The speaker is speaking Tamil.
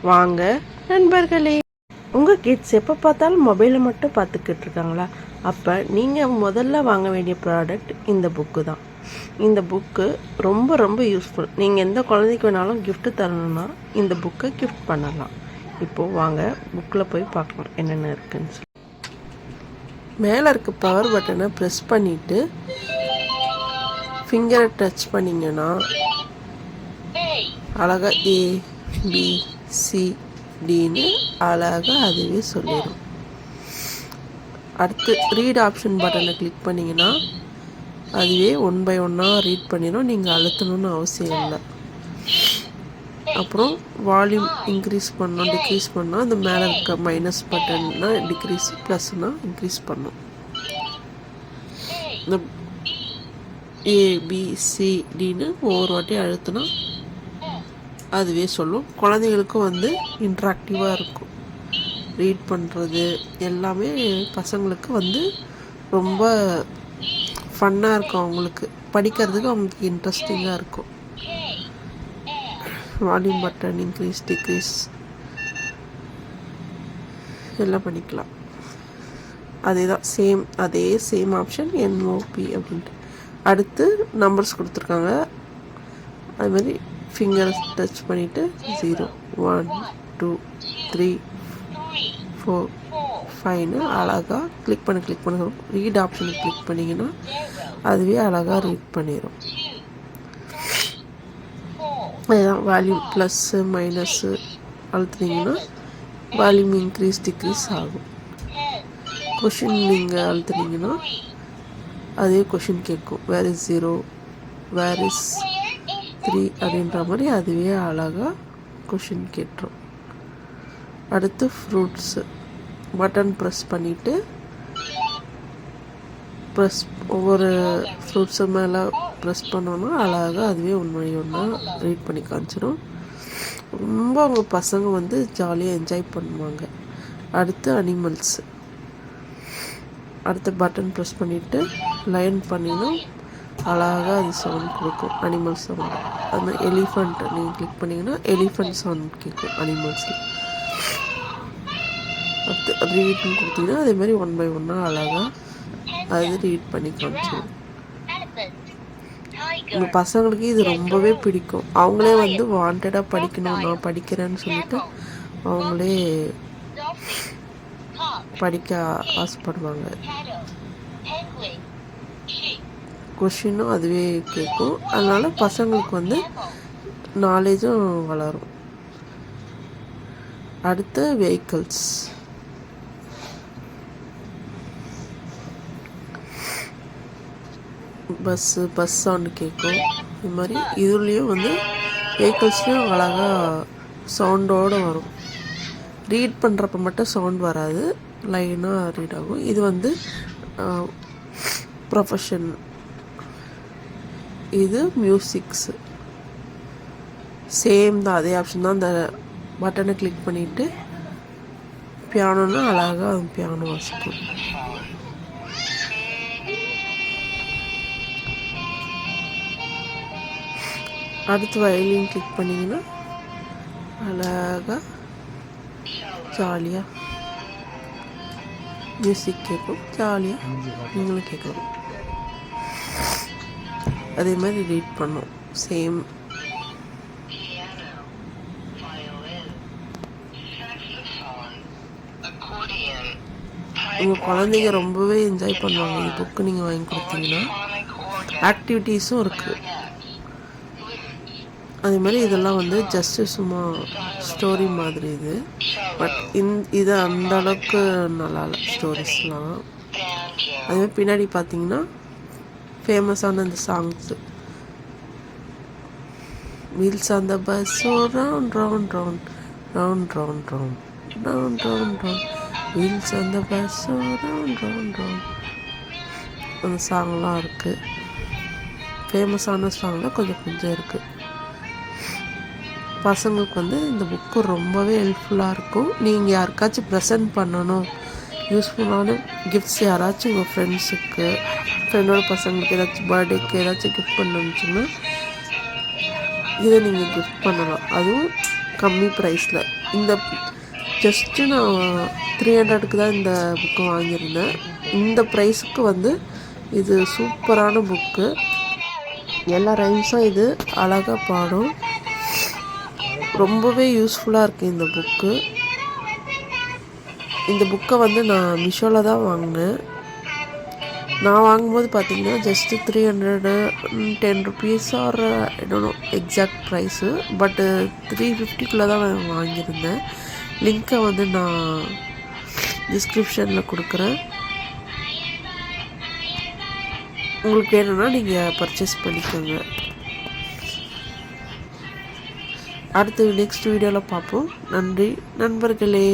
வாங்க நண்பர்களே. உங்கள் கிட்ஸ் எப்போ பார்த்தாலும் மொபைலை மட்டும் பார்த்துக்கிட்டு இருக்காங்களா? அப்போ நீங்கள் முதல்ல வாங்க வேண்டிய ப்ராடக்ட் இந்த புக்கு தான். இந்த புக்கு ரொம்ப ரொம்ப யூஸ்ஃபுல். நீங்கள் எந்த குழந்தைக்கு வேணாலும் gift தரணுன்னா இந்த புக்கை கிஃப்ட் பண்ணலாம். இப்போது வாங்க புக்கில் போய் பார்க்கலாம் என்னென்ன இருக்குன்னு சொல்லி. மேலே இருக்க பவர் பட்டனை ப்ரெஸ் பண்ணிவிட்டு ஃபிங்கரை டச் பண்ணிங்கன்னா அழகாக ABCDன்னு அழகாக அதுவே சொல்லிடும். அடுத்து ரீட் ஆப்ஷன் பட்டனை கிளிக் பண்ணிங்கன்னா அதுவே 1 by 1 ரீட் பண்ணிடும். நீங்கள் அழுத்தணும்னு அவசியம் இல்லை. அப்புறம் வால்யூம் இன்க்ரீஸ் பண்ணோம் டிக்ரீஸ் பண்ணால் அந்த மேலே இருக்க மைனஸ் பட்டன்னா டிக்ரீஸ், ப்ளஸ்னால் இன்க்ரீஸ் பண்ணும். இந்த ABCDன்னு ஒவ்வொரு வாட்டி அழுத்தினா அதுவே சொல்லும். குழந்தைங்களுக்கும் இன்ட்ராக்டிவாக இருக்கும். ரீட் பண்ணுறது எல்லாமே பசங்களுக்கு ரொம்ப ஃபன்னாக இருக்கும். அவங்களுக்கு படிக்கிறதுக்கு அவங்களுக்கு இன்ட்ரெஸ்டிங்காக இருக்கும். வால்யூம் பட்டன் இன்க்ரீஸ் டிக்ரீஸ் எல்லாம் பண்ணிக்கலாம். அதே சேம் ஆப்ஷன் NOP அப்படின்ட்டு. அடுத்து நம்பர்ஸ் கொடுத்துருக்காங்க. அதுமாதிரி ஃபிங்கர் டச் பண்ணிவிட்டு 0 1 2 3 4 5ன்னு அழகாக கிளிக் பண்ண ரீட் ஆப்ஷனை கிளிக் பண்ணிங்கன்னா அதுவே அழகாக ரீட் பண்ணிடும். அதுதான் வால்யூம் ப்ளஸ்ஸு மைனஸ்ஸு அழுத்துனீங்கன்னா வால்யூம் இன்க்ரீஸ் டிக்ரீஸ் ஆகும். கொஷின் நீங்கள் அழுத்துனீங்கன்னா அதே கொஷின் கேட்கும். வேர் இஸ் 0 வேர் இஸ் 3 அப்படின்ற மாதிரி அதுவே அழகாக கொஷின் கேட்டுரும். அடுத்து ஃப்ரூட்ஸு பட்டன் ப்ரெஸ் பண்ணிவிட்டு ஒவ்வொரு ஃப்ரூட்ஸு மேலே ப்ரெஸ் பண்ணோன்னா அழகாக அதுவே ஒன்றா ரீட் பண்ணி காமிச்சிடும். ரொம்ப அவங்க பசங்க ஜாலியாக என்ஜாய் பண்ணுவாங்க. அடுத்து அனிமல்ஸு. அடுத்து பட்டன் ப்ரெஸ் பண்ணிவிட்டு லைன் பண்ணினா அழகாக அது சவுண்ட் கொடுக்கும். Animal sound. அந்த எலிஃபண்ட் நீங்கள் கிளிக் பண்ணிங்கன்னா எலிஃபண்ட் சவுண்ட் கேட்கும் அனிமல்ஸில். அடுத்து ரீட்னு கொடுத்தீங்கன்னா அதேமாதிரி 1 by 1 அழகாக அது ரீட் பண்ணி காமிச்சிடும். உங்கள் பசங்களுக்கு இது ரொம்பவே பிடிக்கும். அவங்களே வாண்டடாக படிக்கணும், நான் படிக்கிறேன்னு சொல்லிட்டு அவங்களே படிக்க ஆசைப்படுவாங்க. கொஷினும் அதுவே கேட்கும். அதனால் பசங்களுக்கு நாலேஜும் வளரும். அடுத்து வெஹிக்கிள்ஸ். பஸ் சவுண்டு கேட்கும். இது மாதிரி இதுலேயும் வெஹிக்கிள்ஸ்லேயும் அழகாக சவுண்டோடு வரும். ரீட் பண்ணுறப்ப மட்டும் சவுண்ட் வராது, லைனாக ரீட் ஆகும். இது ப்ரொஃபஷன். இது மியூசிக்ஸு. சேம் தான், அதே ஆப்ஷன் தான். அந்த பட்டனை கிளிக் பண்ணிவிட்டு பியானோன்னா அழகாக பியானோ வாசிக்கும். அடுத்து வயலின் கிளிக் பண்ணிங்கன்னா அழகாக ஜாலியாக மியூசிக் கேட்கும். ஜாலியாக நீங்களும் கேட்கலாம். அதே மாதிரி ரீட் பண்ணோம். சேம். உங்கள் குழந்தைங்க ரொம்பவே என்ஜாய் பண்ணுவாங்க இந்த புக்கு நீங்கள் வாங்கி கொடுத்தீங்கன்னா. ஆக்டிவிட்டீஸும் இருக்குது. அதே மாதிரி இதெல்லாம் ஜஸ்ட்டு சும்மா ஸ்டோரி மாதிரி இது. பட் இது அந்த அளவுக்கு நல்லா இல்லை ஸ்டோரிஸ்லாம். அதேமாதிரி பின்னாடி பார்த்தீங்கன்னா ஃபேமஸான அந்த songs. Wheels on the bus round round round round round round round round round wheels on the bus round round round அந்த சாங்லாம் இருக்குது. ஃபேமஸான சாங்லாம் கொஞ்சம் இருக்குது. பசங்களுக்கு இந்த புக்கு ரொம்பவே ஹெல்ப்ஃபுல்லாக இருக்கும். நீங்கள் யாருக்காச்சும் ப்ரெசென்ட் பண்ணணும், யூஸ்ஃபுல்லான கிஃப்ட்ஸ் யாராச்சும் உங்கள் ஃப்ரெண்ட்ஸுக்கு, ஃப்ரெண்டோட பசங்களுக்கு ஏதாச்சும் பர்த்டேக்கு ஏதாச்சும் கிஃப்ட் பண்ணணுச்சுன்னா இதை நீங்கள் கிஃப்ட் பண்ணலாம். அதுவும் கம்மி ப்ரைஸில். இந்த ஜஸ்ட்டு நான் 300க்கு தான் இந்த புக்கு வாங்கியிருந்தேன். இந்த ப்ரைஸுக்கு வந்து இது சூப்பரான புக்கு. எல்லா ரைம்ஸும் இது அழகாக பாடும். ரொம்பவே யூஸ்ஃபுல்லாக இருக்குது இந்த புக்கு. இந்த புக்கை வந்து நான் மீஷோவில் தான் வாங்கினேன். நான் வாங்கும்போது பார்த்தீங்கன்னா just 310 rupees or I don't know exact price, but 350க்குள்ளே தான் நான் வாங்கியிருந்தேன். லிங்க்கை வந்து நான் டிஸ்கிரிப்ஷனில் கொடுக்குறேன். உங்களுக்கு வேணும்னா நீங்கள் பர்ச்சேஸ் பண்ணிக்கோங்க. அடுத்து நெக்ஸ்ட் வீடியோவில் பார்ப்போம். நன்றி நண்பர்களே.